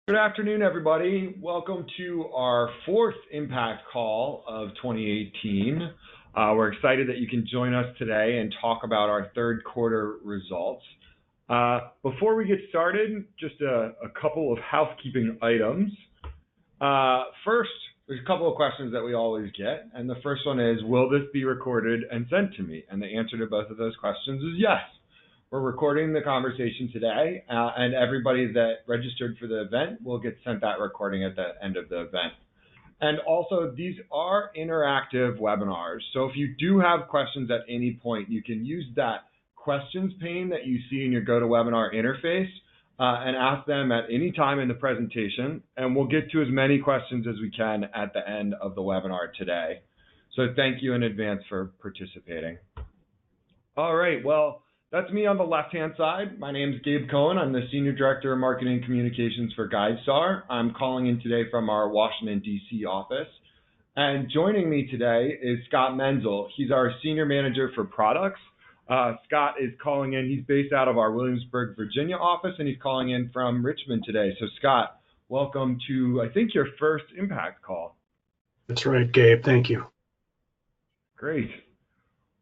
Good afternoon, everybody. Welcome to our fourth Impact Call of 2018. We're excited that you can join us today and talk about our third quarter results. Before we get started, just a couple of housekeeping items. First, there's a couple of questions that we always get, and the first one is, will this be recorded and sent to me? And the answer to both of those questions is yes. We're recording the conversation today, and everybody that registered for the event will get sent that recording at the end of the event. And also, these are interactive webinars, so if you do have questions at any point, you can use that questions pane that you see in your GoToWebinar interface and ask them at any time in the presentation, and we'll get to as many questions as we can at the end of the webinar today. So thank you in advance for participating. All right, well, that's me on the left-hand side. My name is Gabe Cohen. I'm the Senior Director of Marketing and Communications for GuideStar. I'm calling in today from our Washington, D.C. office. And joining me today is Scott Menzel. He's our Senior Manager for Products. Scott is calling in. He's based out of our Williamsburg, Virginia office, and he's calling in from Richmond today. So, Scott, welcome to, I think, your first Impact Call. That's right, Gabe. Thank you. Great.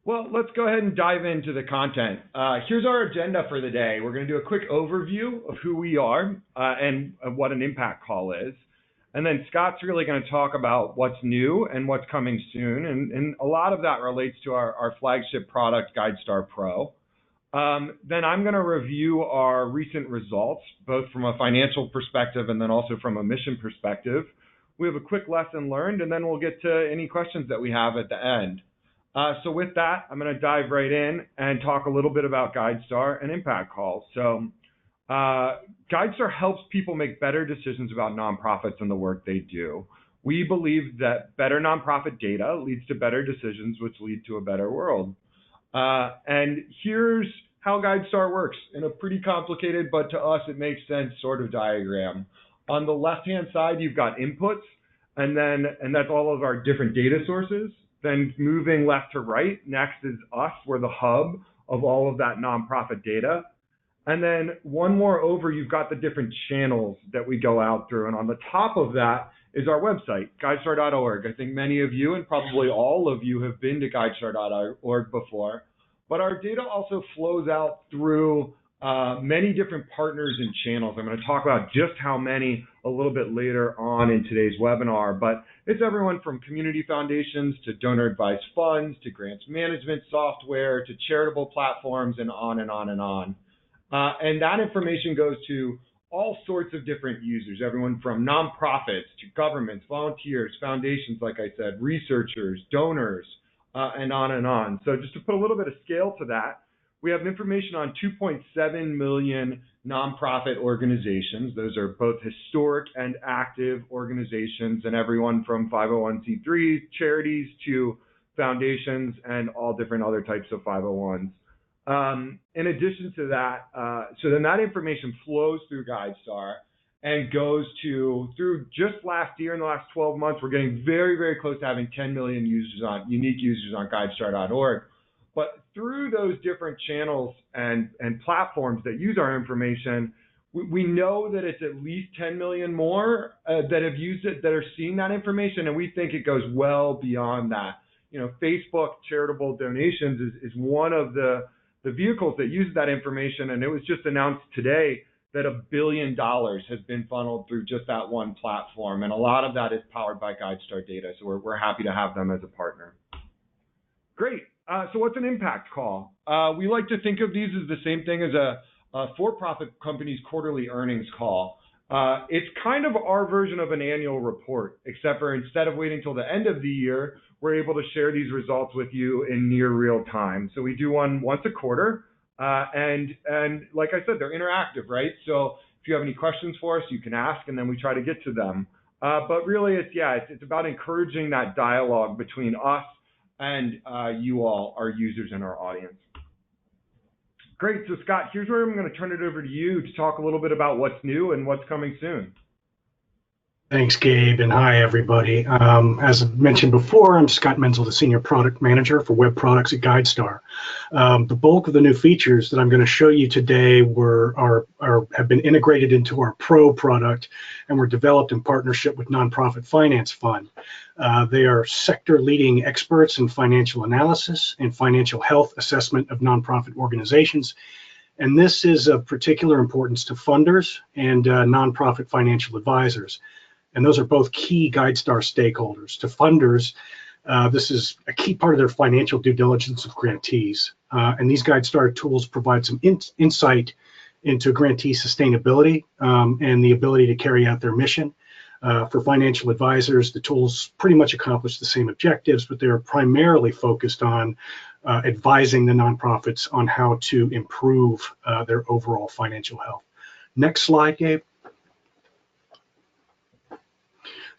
Well, let's go ahead and dive into the content. Here's our agenda for the day. We're going to do a quick overview of who we are and what an impact call is. And then Scott's really going to talk about what's new and what's coming soon. And a lot of that relates to our flagship product, GuideStar Pro. Then I'm going to review our recent results, both from a financial perspective and then also from a mission perspective. We have a quick lesson learned, and then we'll get to any questions that we have at the end. So with that, I'm going to dive right in and talk a little bit about GuideStar and impact calls. So GuideStar helps people make better decisions about nonprofits and the work they do. We believe that better nonprofit data leads to better decisions, which lead to a better world. And here's how GuideStar works in a pretty complicated, but to us it makes sense, sort of diagram. On the left-hand side, you've got inputs, and that's all of our different data sources. Then moving left to right, next is us. We're the hub of all of that nonprofit data. And then one more over, you've got the different channels that we go out through. And on the top of that is our website, GuideStar.org. I think many of you, and probably all of you, have been to GuideStar.org before. But our data also flows out through many different partners and channels. I'm going to talk about just how many a little bit later on in today's webinar, but it's everyone from community foundations to donor advised funds to grants management software to charitable platforms and on and on and on. And that information goes to all sorts of different users, everyone from nonprofits to governments, volunteers, foundations, like I said, researchers, donors, and on and on. So just to put a little bit of scale to that, we have information on 2.7 million nonprofit organizations. Those are both historic and active organizations, and everyone from 501c3 charities to foundations and all different other types of 501s. In addition to that, so then that information flows through GuideStar and goes through just last year, in the last 12 months, we're getting very, very close to having 10 million unique users on GuideStar.org. But through those different channels and platforms that use our information, we know that it's at least 10 million more that have used it, that are seeing that information, and we think it goes well beyond that. You know, Facebook charitable donations is one of the vehicles that uses that information, and it was just announced today that $1 billion has been funneled through just that one platform, and a lot of that is powered by GuideStar data, so we're happy to have them as a partner. Great. So what's an impact call? We like to think of these as the same thing as a for-profit company's quarterly earnings call. It's kind of our version of an annual report, except for instead of waiting till the end of the year, we're able to share these results with you in near real time. So we do one once a quarter, and like I said, they're interactive, right? So if you have any questions for us, you can ask, and then we try to get to them. But really, it's about encouraging that dialogue between us and you all, our users and our audience. Great, so Scott, here's where I'm going to turn it over to you to talk a little bit about what's new and what's coming soon. Thanks, Gabe, and hi, everybody. As I mentioned before, I'm Scott Menzel, the Senior Product Manager for Web Products at GuideStar. The bulk of the new features that I'm going to show you today have been integrated into our Pro product and were developed in partnership with Nonprofit Finance Fund. They are sector-leading experts in financial analysis and financial health assessment of nonprofit organizations. And this is of particular importance to funders and nonprofit financial advisors. And those are both key GuideStar stakeholders. To funders, this is a key part of their financial due diligence of grantees. And these GuideStar tools provide some insight into grantee sustainability and the ability to carry out their mission. For financial advisors, the tools pretty much accomplish the same objectives, but they're primarily focused on advising the nonprofits on how to improve their overall financial health. Next slide, Gabe.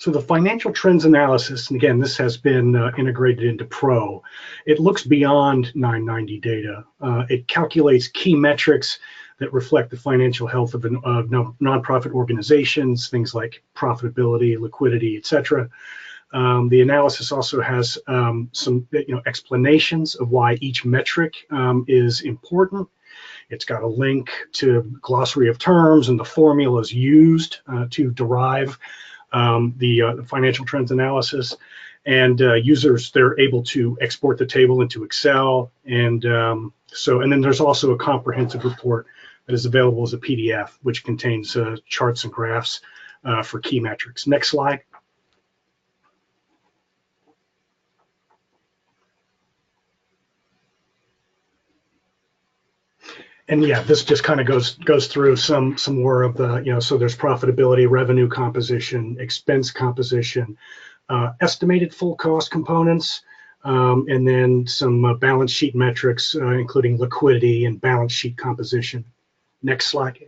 So the financial trends analysis, and again, this has been integrated into Pro. It looks beyond 990 data. It calculates key metrics that reflect the financial health of nonprofit organizations, things like profitability, liquidity, etc. The analysis also has some explanations of why each metric is important. It's got a link to glossary of terms and the formulas used to derive the financial trends analysis, and users, they're able to export the table into Excel, and then there's also a comprehensive report that is available as a PDF, which contains charts and graphs for key metrics. Next slide. And yeah, this just kind of goes through some more of the, so there's profitability, revenue composition, expense composition, estimated full cost components, and then some balance sheet metrics, including liquidity and balance sheet composition. Next slide.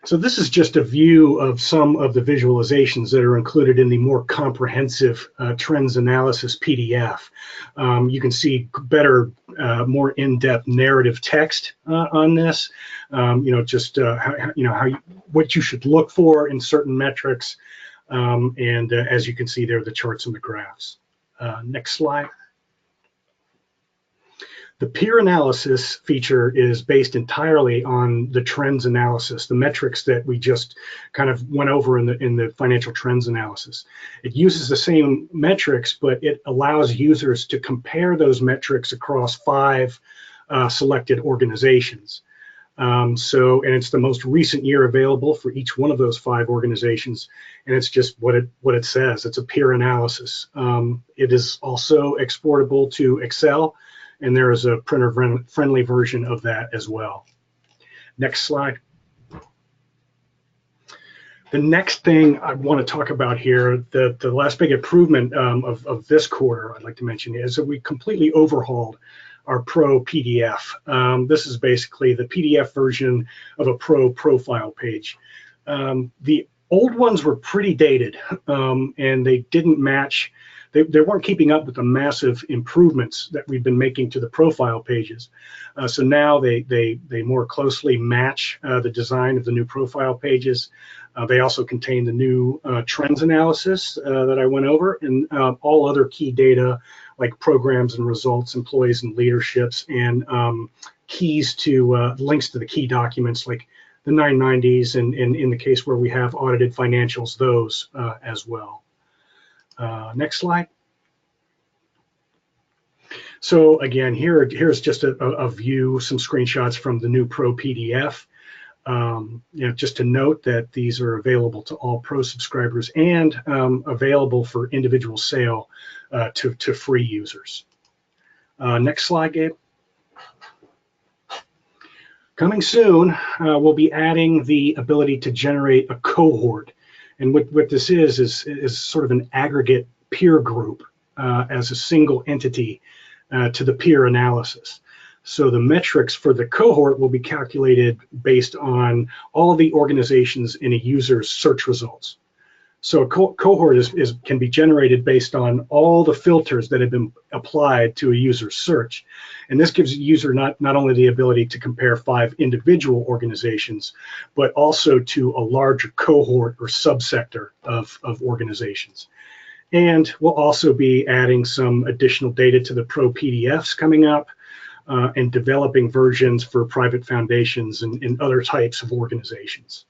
So this is just a view of some of the visualizations that are included in the more comprehensive trends analysis PDF. You can see better, more in-depth narrative text on this. What you should look for in certain metrics, and as you can see there, the charts and the graphs. Next slide. The peer analysis feature is based entirely on the trends analysis, the metrics that we just kind of went over in the financial trends analysis. It uses the same metrics, but it allows users to compare those metrics across 5 selected organizations. And it's the most recent year available for each one of those 5 organizations, and it's just what it says. It's a peer analysis. It is also exportable to Excel, and there is a printer-friendly version of that as well. Next slide. The next thing I want to talk about here, the last big improvement of this quarter I'd like to mention is that we completely overhauled our Pro PDF. This is basically the PDF version of a Pro profile page. The old ones were pretty dated, and they didn't match. They weren't keeping up with the massive improvements that we've been making to the profile pages. So now they more closely match the design of the new profile pages. They also contain the new trends analysis that I went over, and all other key data like programs and results, employees and leaderships, and keys to links to the key documents like the 990s, and in the case where we have audited financials, those as well. Next slide. So again, here's just a view, some screenshots from the new Pro PDF. Just to note that these are available to all Pro subscribers and available for individual sale to free users. Next slide, Gabe. Coming soon, we'll be adding the ability to generate a cohort. And what this is sort of an aggregate peer group as a single entity to the peer analysis. So the metrics for the cohort will be calculated based on all the organizations in a user's search results. So a cohort can be generated based on all the filters that have been applied to a user's search. And this gives a user not only the ability to compare 5 individual organizations, but also to a larger cohort or subsector of organizations. And we'll also be adding some additional data to the Pro PDFs coming up, and developing versions for private foundations and other types of organizations.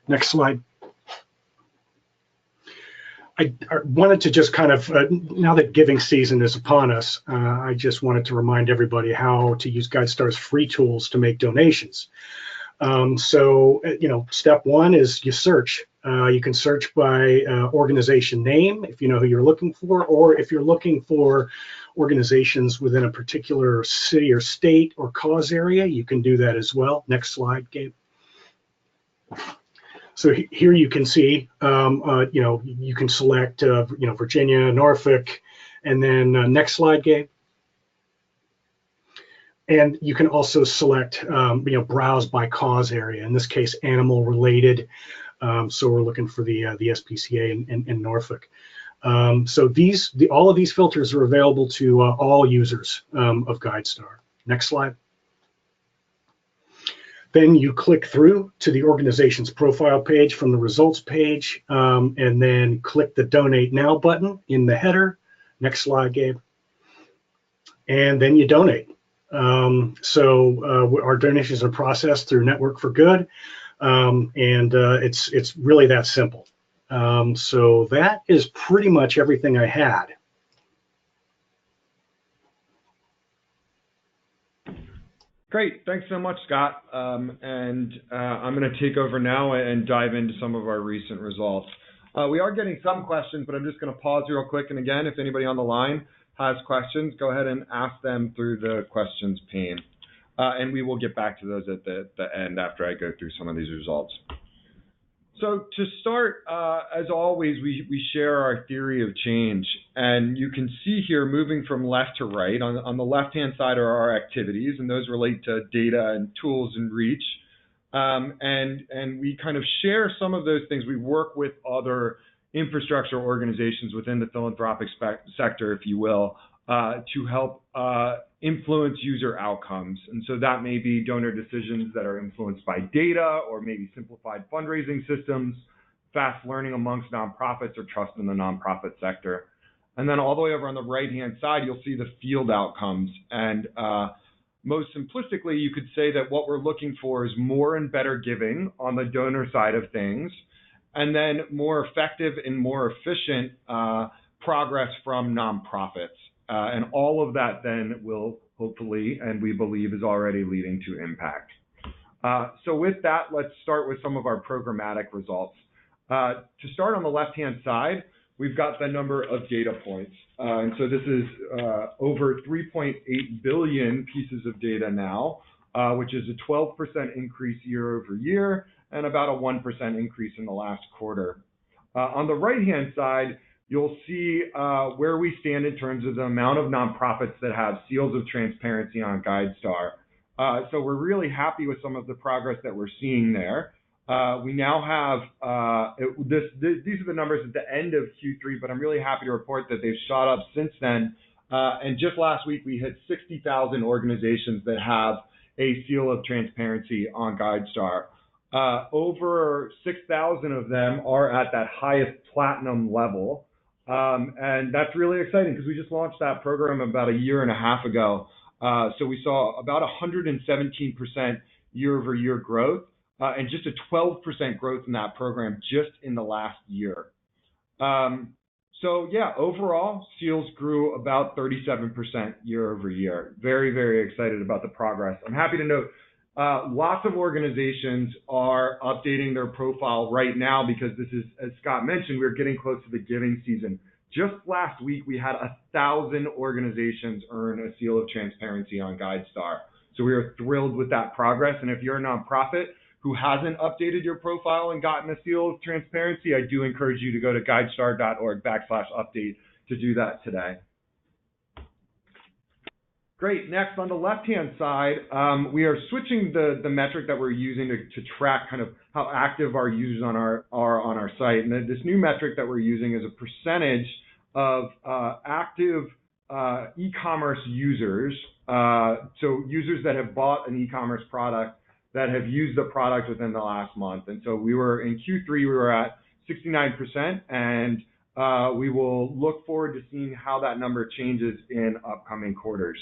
Next slide. I wanted to just kind of, now that giving season is upon us, I just wanted to remind everybody how to use GuideStar's free tools to make donations. Step 1 is you search. You can search by organization name if you know who you're looking for, or if you're looking for organizations within a particular city or state or cause area, you can do that as well. Next slide, Gabe. So here you can see, you can select, Virginia, Norfolk, and then next slide, Gabe. And you can also select, browse by cause area. In this case, animal related. So we're looking for the SPCA in Norfolk. So all of these filters are available to all users of GuideStar. Next slide. Then you click through to the organization's profile page from the results page, and then click the Donate Now button in the header. Next slide, Gabe. And then you donate. Our donations are processed through Network for Good, and it's really that simple. So that is pretty much everything I had. Great, thanks so much, Scott. I'm going to take over now and dive into some of our recent results. We are getting some questions, but I'm just going to pause real quick. And again, if anybody on the line has questions, go ahead and ask them through the questions pane. And we will get back to those at the end after I go through some of these results. So to start, as always, we share our theory of change. And you can see here, moving from left to right, on the left-hand side are our activities, and those relate to data and tools and reach. And we kind of share some of those things. We work with other infrastructure organizations within the philanthropic sector, if you will, to help influence user outcomes. And so that may be donor decisions that are influenced by data, or maybe simplified fundraising systems, fast learning amongst nonprofits, or trust in the nonprofit sector. And then all the way over on the right-hand side, you'll see the field outcomes. And most simplistically, you could say that what we're looking for is more and better giving on the donor side of things, and then more effective and more efficient progress from nonprofits. And all of that then will hopefully, and we believe is already leading to impact. So with that, let's start with some of our programmatic results. To start on the left-hand side, we've got the number of data points. And so this is over 3.8 billion pieces of data now, which is a 12% increase year over year, and about a 1% increase in the last quarter. On the right-hand side, you'll see where we stand in terms of the amount of nonprofits that have seals of transparency on GuideStar. So we're really happy with some of the progress that we're seeing there. We now have, these are the numbers at the end of Q3, but I'm really happy to report that they've shot up since then. And just last week, we hit 60,000 organizations that have a seal of transparency on GuideStar. Over 6,000 of them are at that highest platinum level. And that's really exciting because we just launched that program about a year and a half ago. So we saw about 117% year over year growth, and just a 12% growth in that program just in the last year. So yeah, overall, seals grew about 37% year over year. Very, very excited about the progress. I'm happy to note lots of organizations are updating their profile right now because this is, as Scott mentioned, we're getting close to the giving season. Just last week, we had 1,000 organizations earn a seal of transparency on GuideStar. So we are thrilled with that progress. And if you're a nonprofit who hasn't updated your profile and gotten a seal of transparency, I do encourage you to go to guidestar.org/update to do that today. Great. Next, on the left-hand side, we are switching the metric that we're using to track kind of how active our users are on our site. And this new metric that we're using is a percentage of active e-commerce users, so users that have bought an e-commerce product that have used the product within the last month. And so we were in Q3, we were at 69%, and we will look forward to seeing how that number changes in upcoming quarters.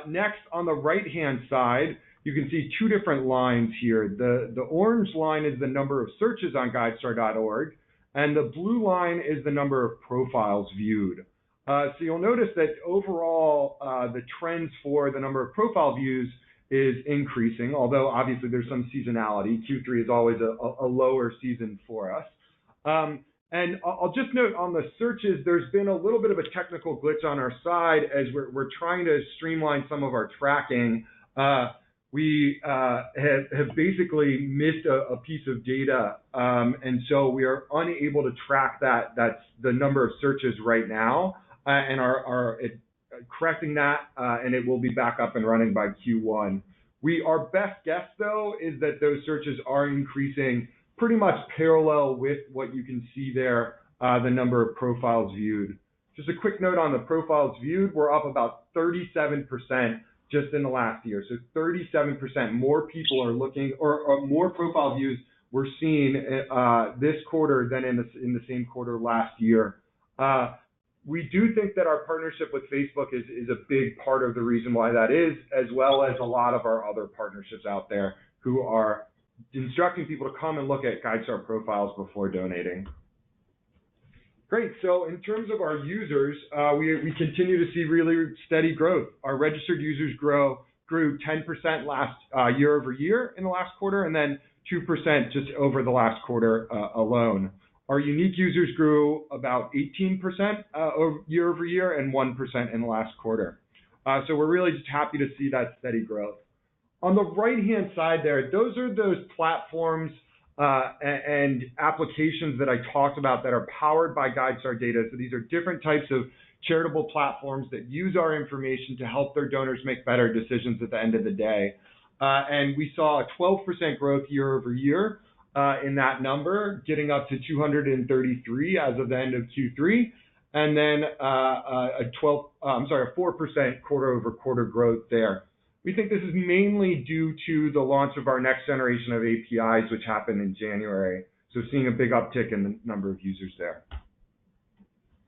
Next, on the right-hand side, you can see two different lines here. The orange line is the number of searches on GuideStar.org, and the blue line is the number of profiles viewed. So you'll notice that overall, the trends for the number of profile views is increasing, although obviously there's some seasonality. Q3 is always a lower season for us. And I'll just note on the searches, there's been a little bit of a technical glitch on our side as we're trying to streamline some of our tracking. We have basically missed a piece of data, and so we are unable to track that. That's the number of searches right now, and are correcting that, and it will be back up and running by Q1. Our best guess, though, is that those searches are increasing pretty much parallel with what you can see there, the number of profiles viewed. Just a quick note on the profiles viewed, we're up about 37% just in the last year. So 37% more people are looking, or more profile views we're seeing this quarter than in the same quarter last year. We do think that our partnership with Facebook is a big part of the reason why that is, as well as a lot of our other partnerships out there who are instructing people to come and look at GuideStar profiles before donating. Great. So in terms of our users, we continue to see really steady growth. Our registered users grew 10% last year over year in the last quarter, and then 2% just over the last quarter alone. Our unique users grew about 18% year over year and 1% in the last quarter. So we're really just happy to see that steady growth. On the right-hand side there, those are those platforms and applications that I talked about that are powered by GuideStar data. So these are different types of charitable platforms that use our information to help their donors make better decisions at the end of the day. And we saw a 12% growth year over year in that number, getting up to 233 as of the end of Q3, and then a 4% quarter over quarter growth there. We think this is mainly due to the launch of our next generation of APIs, which happened in January. So seeing a big uptick in the number of users there.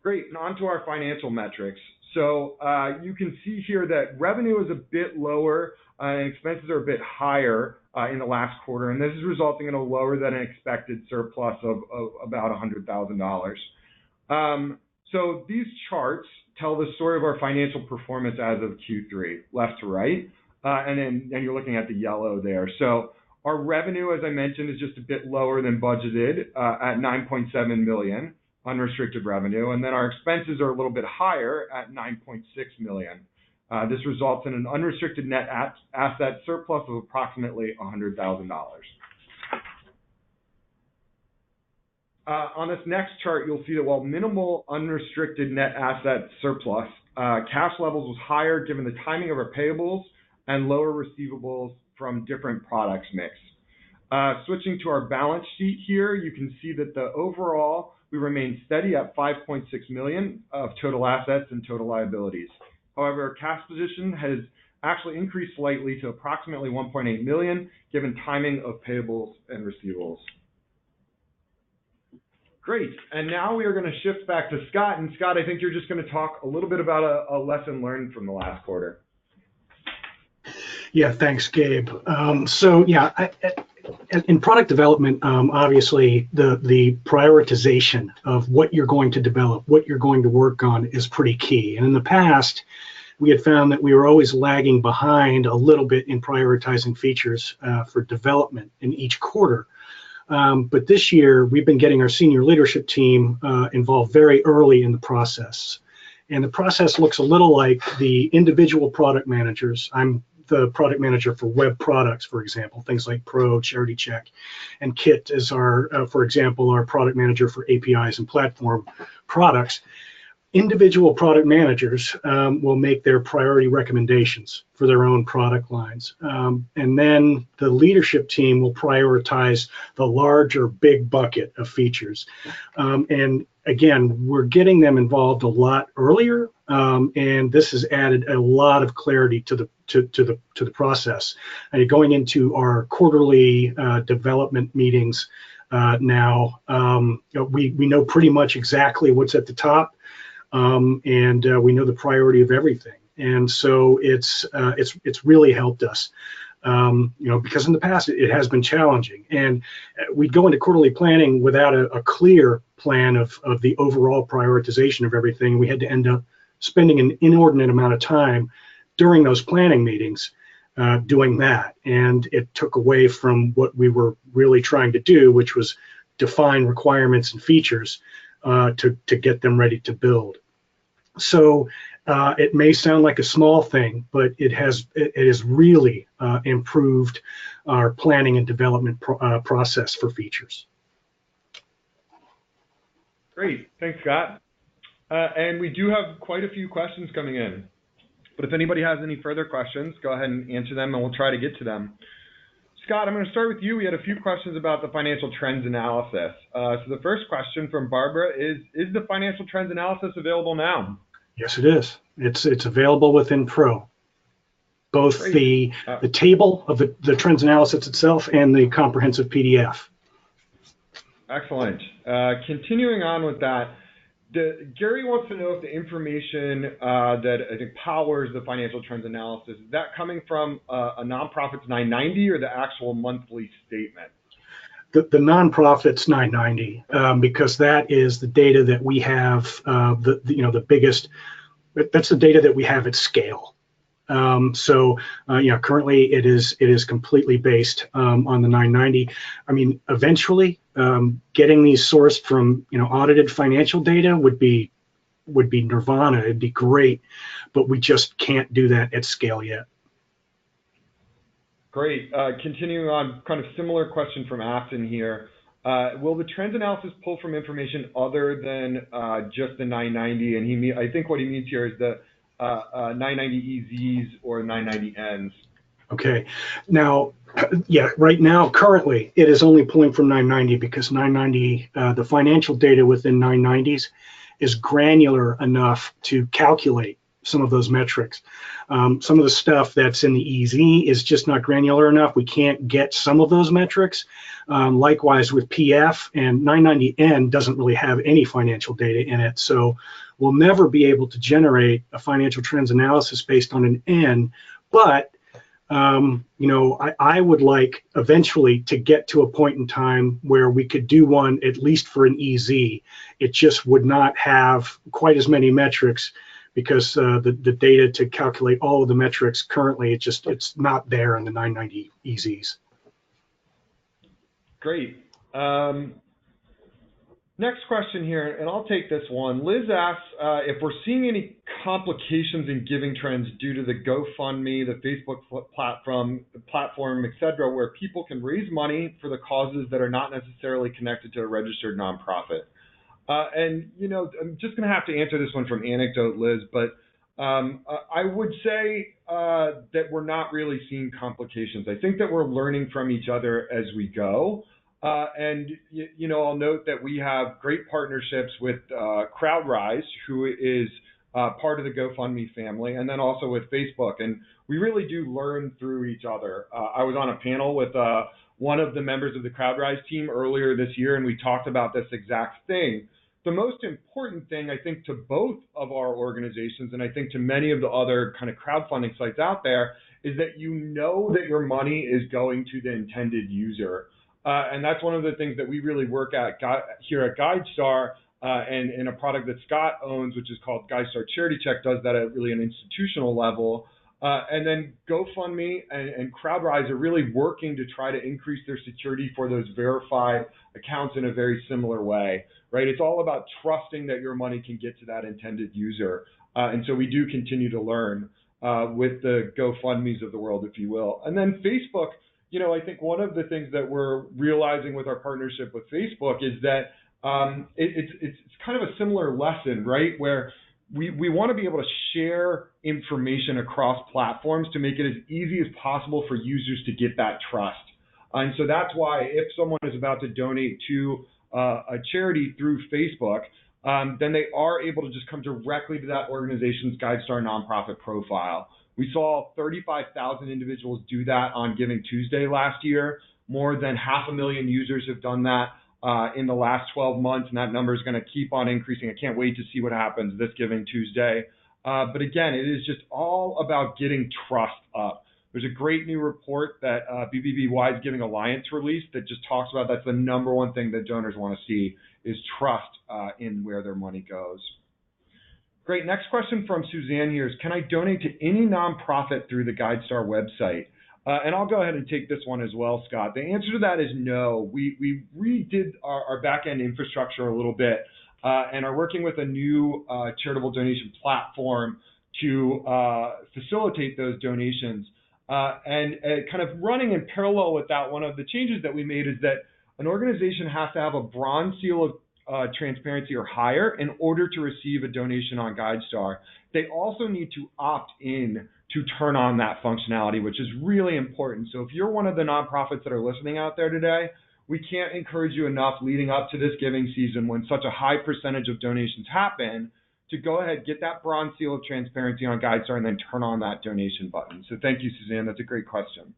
Great, and on to our financial metrics. So you can see here that revenue is a bit lower and expenses are a bit higher in the last quarter, and this is resulting in a lower than expected surplus of about $100,000. So these charts tell the story of our financial performance as of Q3, left to right, and then you're looking at the yellow there. So our revenue, as I mentioned, is just a bit lower than budgeted at $9.7 million unrestricted revenue, and then our expenses are a little bit higher at $9.6 million. This results in an unrestricted net asset surplus of approximately $100,000. On this next chart, you'll see that while minimal unrestricted net asset surplus, cash levels was higher given the timing of our payables and lower receivables from different products mix. Switching to our balance sheet here, you can see that the overall, we remain steady at $5.6 million of total assets and total liabilities. However, our cash position has actually increased slightly to approximately $1.8 million, given timing of payables and receivables. Great, and now we are going to shift back to Scott. And Scott, I think you're just going to talk a little bit about a lesson learned from the last quarter. Yeah, thanks, Gabe. In product development, obviously the prioritization of what you're going to develop, what you're going to work on is pretty key. And in the past, we had found that we were always lagging behind a little bit in prioritizing features for development in each quarter. But this year, we've been getting our senior leadership team involved very early in the process. And the process looks a little like the individual product managers. I'm the product manager for web products, for example, things like Pro, Charity Check, and Kit is our, for example, our product manager for APIs and platform products. individual product managers will make their priority recommendations for their own product lines. And then the leadership team will prioritize the large or big bucket of features. And again, we're getting them involved a lot earlier, and this has added a lot of clarity to the process. Going into our quarterly development meetings now, we know pretty much exactly what's at the top, and we know the priority of everything. And so it's really helped us. Because in the past it has been challenging, and we'd go into quarterly planning without a clear plan of the overall prioritization of everything. We had to end up spending an inordinate amount of time during those planning meetings doing that, and it took away from what we were really trying to do, which was define requirements and features to get them ready to build. So it may sound like a small thing, but it has really improved our planning and development process for features. Great, thanks, Scott. And we do have quite a few questions coming in. But if anybody has any further questions, go ahead and answer them, and we'll try to get to them. Scott, I'm going to start with you. We had a few questions about the financial trends analysis. So the first question from Barbara is the financial trends analysis available now? Yes, it is. It's available within Pro. Both the table of the trends analysis itself and the comprehensive PDF. Excellent. Continuing on with that, Gary wants to know if the information that I think powers the financial trends analysis, is that coming from a nonprofit's 990 or the actual monthly statement? The nonprofit's 990, because that is the data that we have, the biggest, that's the data that we have at scale. Currently it is completely based on the 990. I mean, eventually getting these sourced from audited financial data would be nirvana. It'd be great, but we just can't do that at scale yet. Great. Continuing on, kind of similar question from Afton here. Will the trends analysis pull from information other than just the 990? And I think what he means here is the 990 EZs or 990 Ns. Okay. Now, right now, currently, it is only pulling from 990 because 990, the financial data within 990s is granular enough to calculate some of those metrics. Some of the stuff that's in the EZ is just not granular enough. We can't get some of those metrics. Likewise with PF, and 990N doesn't really have any financial data in it. So we'll never be able to generate a financial trends analysis based on an N. But I would like eventually to get to a point in time where we could do one at least for an EZ. It just would not have quite as many metrics because the data to calculate all of the metrics currently, it's not there in the 990 EZs. Great. Next question here, and I'll take this one. Liz asks if we're seeing any complications in giving trends due to the GoFundMe, the Facebook platform, etc., where people can raise money for the causes that are not necessarily connected to a registered nonprofit. I'm just going to have to answer this one from anecdote, Liz, but I would say that we're not really seeing complications. I think that we're learning from each other as we go. I'll note that we have great partnerships with CrowdRise, who is part of the GoFundMe family, and then also with Facebook. And we really do learn through each other. I was on a panel with one of the members of the CrowdRise team earlier this year, and we talked about this exact thing. The most important thing, I think, to both of our organizations, and I think to many of the other kind of crowdfunding sites out there, is that you know that your money is going to the intended user. And that's one of the things that we really work at here at GuideStar, and in a product that Scott owns, which is called GuideStar Charity Check, does that at really an institutional level. And then GoFundMe and CrowdRise are really working to try to increase their security for those verified accounts in a very similar way, right? It's all about trusting that your money can get to that intended user. And so we do continue to learn with the GoFundMes of the world, if you will. And then Facebook, I think one of the things that we're realizing with our partnership with Facebook is that it's kind of a similar lesson, right? Where we want to be able to share information across platforms to make it as easy as possible for users to get that trust. And so that's why if someone is about to donate to a charity through Facebook, then they are able to just come directly to that organization's GuideStar nonprofit profile. We saw 35,000 individuals do that on Giving Tuesday last year. More than 500,000 users have done that in the last 12 months, and that number is going to keep on increasing. I can't wait to see what happens this Giving Tuesday. But again, it is just all about getting trust up. There's a great new report that BBB Giving Alliance released that just talks about that's the number one thing that donors want to see is trust in where their money goes. Great. Next question from Suzanne here is, can I donate to any nonprofit through the GuideStar website? And I'll go ahead and take this one as well, Scott. The answer to that is no. We redid our back-end infrastructure a little bit and are working with a new charitable donation platform to facilitate those donations. And kind of running in parallel with that, one of the changes that we made is that an organization has to have a bronze seal of transparency or higher in order to receive a donation on GuideStar. They also need to opt in to turn on that functionality, which is really important. So if you're one of the nonprofits that are listening out there today, we can't encourage you enough leading up to this giving season when such a high percentage of donations happen to go ahead, get that bronze seal of transparency on GuideStar and then turn on that donation button. So thank you, Suzanne. That's a great question.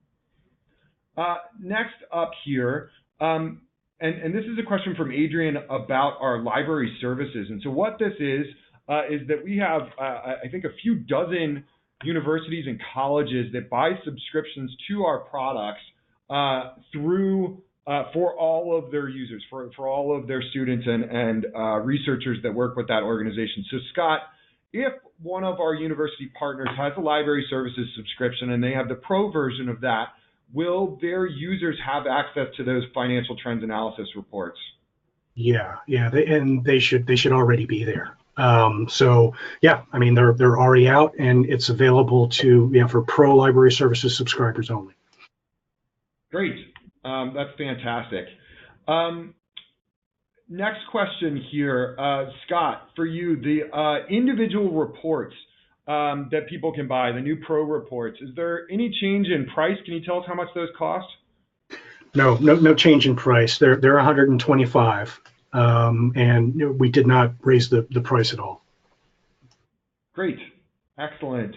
Next up here, and this is a question from Adrian about our library services. And so what this is that we have, I think, a few dozen universities and colleges that buy subscriptions to our products for all of their users, for all of their students and researchers that work with that organization. So Scott, if one of our university partners has a library services subscription and they have the pro version of that, will their users have access to those financial trends analysis reports? Yeah, they should already be there. So yeah, I mean they're already out and it's available for pro library services subscribers only. Great, that's fantastic. Next question here, Scott, for you, the individual reports that people can buy, the new pro reports, is there any change in price? Can you tell us how much those cost? No change in price. They're $125, and we did not raise the price at all. Great, excellent.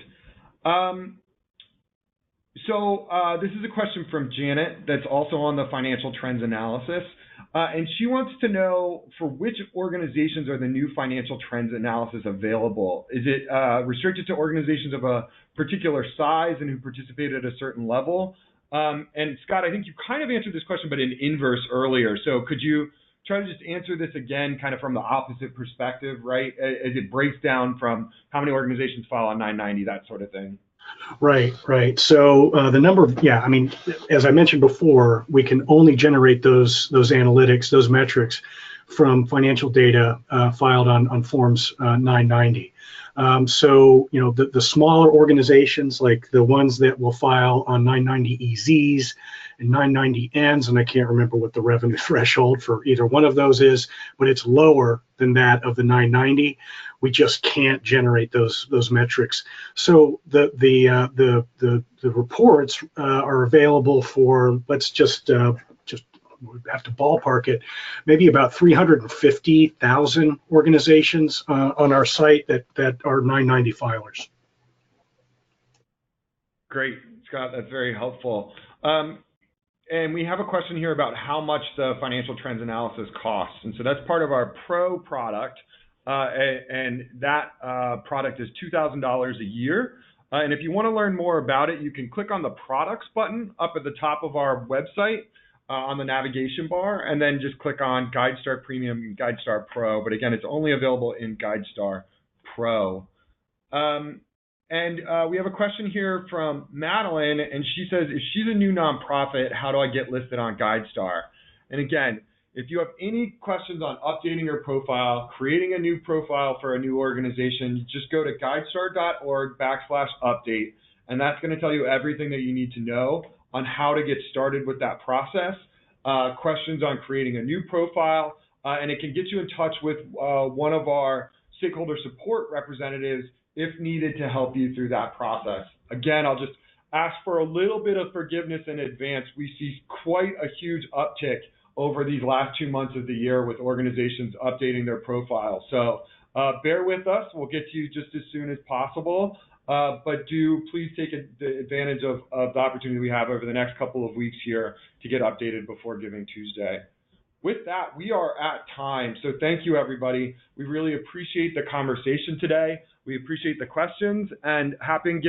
So this is a question from Janet that's also on the financial trends analysis. And she wants to know, for which organizations are the new financial trends analysis available? Is it restricted to organizations of a particular size and who participate at a certain level? And Scott, I think you kind of answered this question, but in inverse earlier. So could you try to just answer this again, kind of from the opposite perspective, right? As it breaks down from how many organizations file on 990, that sort of thing. Right. So the number of, I mean, as I mentioned before, we can only generate those analytics, those metrics from financial data filed on forms 990. So, the smaller organizations, like the ones that will file on 990 EZs and 990 Ns, and I can't remember what the revenue threshold for either one of those is, but it's lower than that of the 990. We just can't generate those metrics. So the reports are available for, let's just we have to ballpark it, maybe about 350,000 organizations on our site that are 990 filers. Great, Scott, that's very helpful. And we have a question here about how much the financial trends analysis costs. And so that's part of our pro product. And that product is $2,000 a year. And if you want to learn more about it, you can click on the products button up at the top of our website on the navigation bar, and then just click on GuideStar Premium and GuideStar Pro. But again, it's only available in GuideStar Pro. And we have a question here from Madeline, and she says, if she's a new nonprofit, how do I get listed on GuideStar? And again, if you have any questions on updating your profile, creating a new profile for a new organization, just go to guidestar.org/update, and that's going to tell you everything that you need to know on how to get started with that process, questions on creating a new profile, and it can get you in touch with one of our stakeholder support representatives if needed to help you through that process. Again, I'll just ask for a little bit of forgiveness in advance. We see quite a huge uptick over these last 2 months of the year with organizations updating their profiles. So bear with us. We'll get to you just as soon as possible. But do please take advantage of the opportunity we have over the next couple of weeks here to get updated before Giving Tuesday. With that, we are at time. So thank you, everybody. We really appreciate the conversation today. We appreciate the questions, and happy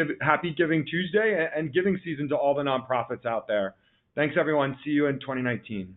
Giving Tuesday and giving season to all the nonprofits out there. Thanks, everyone. See you in 2019.